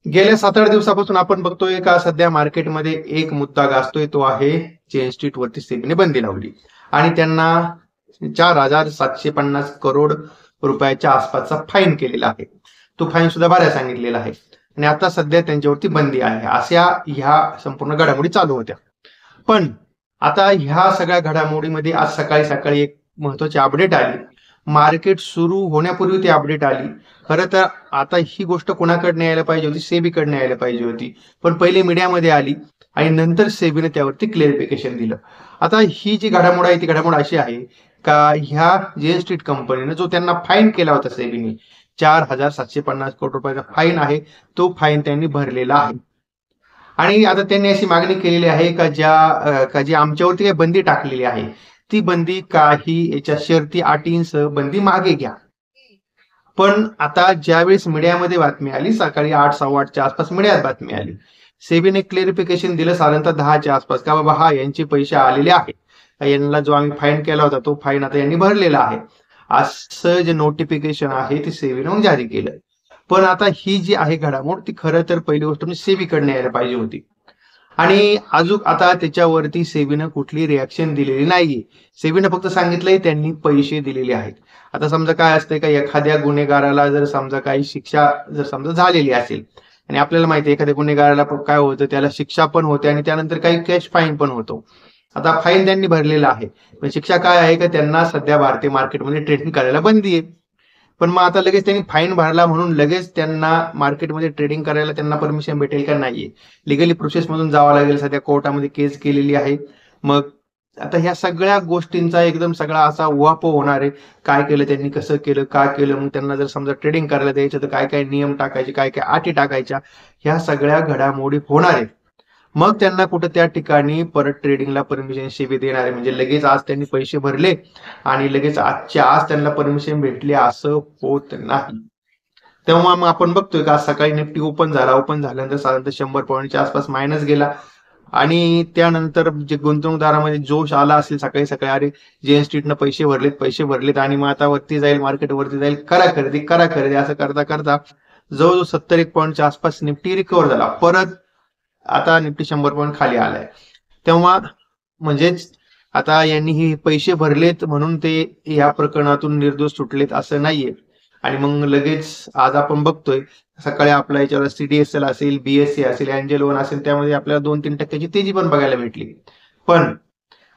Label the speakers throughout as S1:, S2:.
S1: गेल्या 7-8 दिवसापासून आपण बघतोय का सध्या मार्केटमध्ये एक मुद्दा गाजतोय, तो आहे चेन स्ट्रीट वरती सेबीने बंदी लावली आणि त्यांना 4,750 करोड रुपयाच्या आसपासचा फाईन केलेला आहे. तो फाईन सुद्धा भरायला सांगितलेला आहे आणि आता सध्या त्यांच्यावरती बंदी आहे. अशा ह्या संपूर्ण घडामोडी चालू होत्या. पण आता ह्या सगळ्या घडामोडीमध्ये आज सकाळी सकाळी एक महत्वाची अपडेट आली. मार्केट सुरू होण्यापूर्वी ती अपडेट आली. खरं तर आता ही गोष्ट कोणाकडनं यायला पाहिजे होती? सेबीकडनं यायला पाहिजे होती. पण पहिले मीडियामध्ये आली आणि नंतर सेबीने त्यावरती क्लेरिफिकेशन दिलं. आता ही जी घडामोड आहे ती घडामोड अशी आहे का ह्या जेन स्ट्रीट कंपनीने जो त्यांना फाईन केला होता सेबीने, 4,750 करोड रुपयाचा फाईन आहे, तो फाईन त्यांनी भरलेला आहे. आणि आता त्यांनी अशी मागणी केलेली आहे का जी आमच्यावरती काही बंदी टाकलेली आहे, ती बंदी काही याच्या शर्ती अटींसह बंदी मागे घ्या. पण आता ज्यावेळेस मीडियामध्ये बातमी आली, सकाळी 8-8:15च्या आसपास मीडियात बातमी आली, सेबीने क्लेरिफिकेशन दिलं साधारणतः 10च्या आसपास का बाबा हा यांचे पैसे आलेले आहेत, यांना जो आम्ही फाईन केला होता तो फाईन आता यांनी भरलेला आहे, असं जे नोटिफिकेशन आहे ते सेबीने जारी केलं. पण आता ही जी आहे घडामोड ती खरं तर पहिली गोष्ट म्हणजे सेबीकडनं यायला पाहिजे होती आणि अजून आता त्याच्यावरती सेबीनं कुठली रिॲक्शन दिलेली नाहीये. सेबीनं फक्त सांगितलंय त्यांनी पैसे दिलेले आहेत. आता समजा काय असतंय का एखाद्या गुन्हेगाराला जर समजा काही शिक्षा जर समजा झालेली असेल आणि आपल्याला माहिती आहे एखाद्या गुन्हेगाराला काय होतं, त्याला शिक्षा पण होते आणि त्यानंतर काही कॅश फाईन पण होतो. आता फाईन त्यांनी भरलेला आहे, पण शिक्षा काय आहे का त्यांना सध्या भारतीय मार्केटमध्ये ट्रेडिंग करायला बंदी आहे. पण मग आता लगेच त्यांनी फाईन भरला म्हणून लगेच त्यांना मार्केटमध्ये ट्रेडिंग करायला त्यांना परमिशन भेटेल का? नाहीये. लिगली प्रोसेस मधून जावं लागेल. सध्या कोर्टामध्ये केस केलेली आहे. मग आता ह्या सगळ्या गोष्टींचा एकदम सगळा असा उहापोह होणार आहे. काय केलं त्यांनी, कसं केलं, का केलं, मग त्यांना जर समजा ट्रेडिंग करायला द्यायचं तर काय काय नियम टाकायचे, काय काय अटी टाकायच्या, ह्या सगळ्या घडामोडी होणार आहेत. मग त्यांना कुठं त्या ठिकाणी परत ट्रेडिंगला परमिशन सेबी देणार आहे. म्हणजे लगेच आज त्यांनी पैसे भरले आणि लगेच आजच्या आज त्यांना परमिशन भेटली असं होत नाही. तेव्हा मग आपण बघतोय का सकाळी निफ्टी ओपन झाल्यानंतर साधारणतः 100 पॉईंटच्या आसपास मायनस गेला आणि त्यानंतर जे गुंतवणूकदारामध्ये जोश आला असेल सकाळी सकाळी, अरे जेन स्ट्रीटनं पैसे भरलेत आणि मग आता वरती जाईल, मार्केट वरती जाईल, करा खरेदी असं करता करता जवळजवळ 70 पॉईंटच्या आसपास निफ्टी रिकव्हर झाला. परत आता निफ्टी 100 पॉईंट खाली आलाय. तेव्हा म्हणजेच आता यांनी हे पैसे भरलेत म्हणून ते या प्रकरणातून निर्दोष सुटलेत असं नाहीये. आणि मग लगेच आज आपण बघतोय सकाळी आपल्या याच्यावर सीडीएसएल असेल, बीएससी असेल, एंजल वन असेल, त्यामध्ये आपल्याला 2-3% तेजी पण बघायला भेटली. पण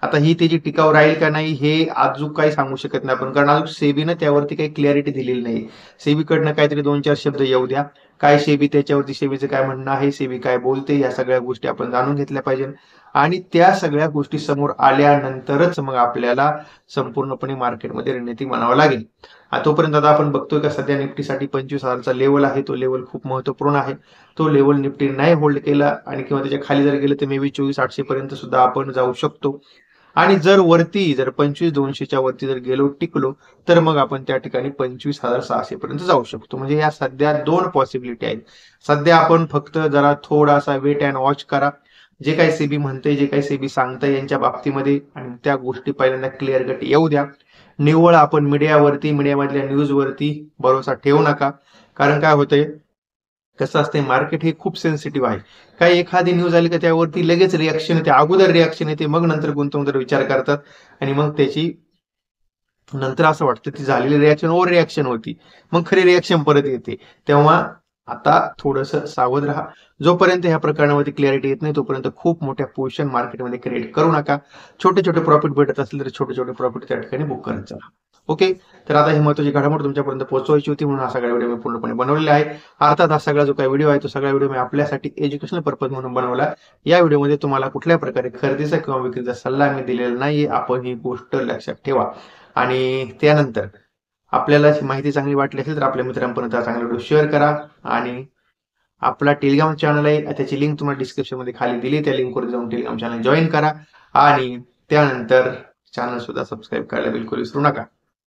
S1: आता ही तेजी टिकाऊ राहील का नाही हे अजून काही सांगू शकत नाही आपण, कारण अजून सेबीनं त्यावरती काही क्लॅरिटी दिलेली नाही. सेबीकडनं काहीतरी 2-4 शब्द येऊ द्या. काय त्याच्यावरती सेबीचं काय म्हणणं आहे, सेबी काय बोलते, या सगळ्या गोष्टी आपण जाणून घेतल्या पाहिजे आणि त्या सगळ्या गोष्टी समोर आल्यानंतरच मग आपल्याला संपूर्णपणे मार्केटमध्ये रणनीती मानावं लागेल. तोपर्यंत आता आपण बघतोय का सध्या निफ्टीसाठी 25,000चा लेवल आहे, तो लेवल खूप महत्वपूर्ण आहे. तो लेवल निफ्टी नाही होल्ड केला आणि किंवा त्याच्या खाली जर गेलं तर मे बी 24,800 पर्यंत सुद्धा आपण जाऊ शकतो. आणि जर 25,200च्या वरती जर गेलो, टिकलो, तर मग आपण त्या ठिकाणी 25,600 पर्यंत जाऊ शकतो. म्हणजे या सध्या 2 पॉसिबिलिटी आहेत. सध्या आपण फक्त जरा थोडासा वेट अँड वॉच करा. जे काही सेबी म्हणते, जे काही सेबी सांगते यांच्या बाबतीमध्ये, आणि त्या गोष्टी पहिल्यांदा क्लिअर कट येऊ द्या. निव्वळ आपण मीडियामधल्या न्यूजवरती भरोसा ठेवू नका. कारण काय होतंय, कसं असतंय, मार्केट हे खूप सेन्सिटिव्ह आहे. काही एखादी न्यूज आली का त्यावरती लगेच रिॲक्शन येते, अगोदर रिॲक्शन येते, मग नंतर गुंतवणूकदार विचार करतात आणि मग त्याची नंतर असं वाटतं ती झालेली रिॲक्शन ओव्हर रिॲक्शन होती, मग खरी रिॲक्शन परत येते. तेव्हा आता थोडंसं सावध राहा. जोपर्यंत ह्या प्रकरणामध्ये क्लॅरिटी येत नाही तोपर्यंत खूप मोठ्या पोझिशन मार्केटमध्ये क्रिएट करू नका. छोटे छोटे प्रॉफिट भेटत असतील तर छोटे छोटे प्रॉफिट त्या ठिकाणी बुक करत चला. ओके, तर आता ही महत्त्वाची घडामोड तुमच्यापर्यंत पोहोचवायची होती म्हणून हा सगळा व्हिडिओ मी पूर्णपणे बनवलेला आहे. अर्थात हा सगळा जो काही व्हिडिओ आहे तो सगळा व्हिडिओ मी आपल्यासाठी एज्युकेशनल पर्पज म्हणून बनवला. या व्हिडिओमध्ये तुम्हाला कुठल्या प्रकारे खरेदीचा किंवा विक्रीचा सल्ला मी दिलेला नाहीये, आपण ही गोष्ट लक्षात ठेवा. आणि त्यानंतर आपल्याला माहिती चांगली वाटली असेल तर आपल्या मित्रांपर्यंत चांगला व्हिडिओ शेअर करा. आणि आपला टेलिग्राम चॅनल आहे, त्याची लिंक तुम्हाला डिस्क्रिप्शन मध्ये खाली दिली, त्या लिंकवर जाऊन टेलिग्राम चॅनल जॉईन करा आणि त्यानंतर चॅनल सुद्धा सबस्क्राईब करायला बिलकुल विसरू नका.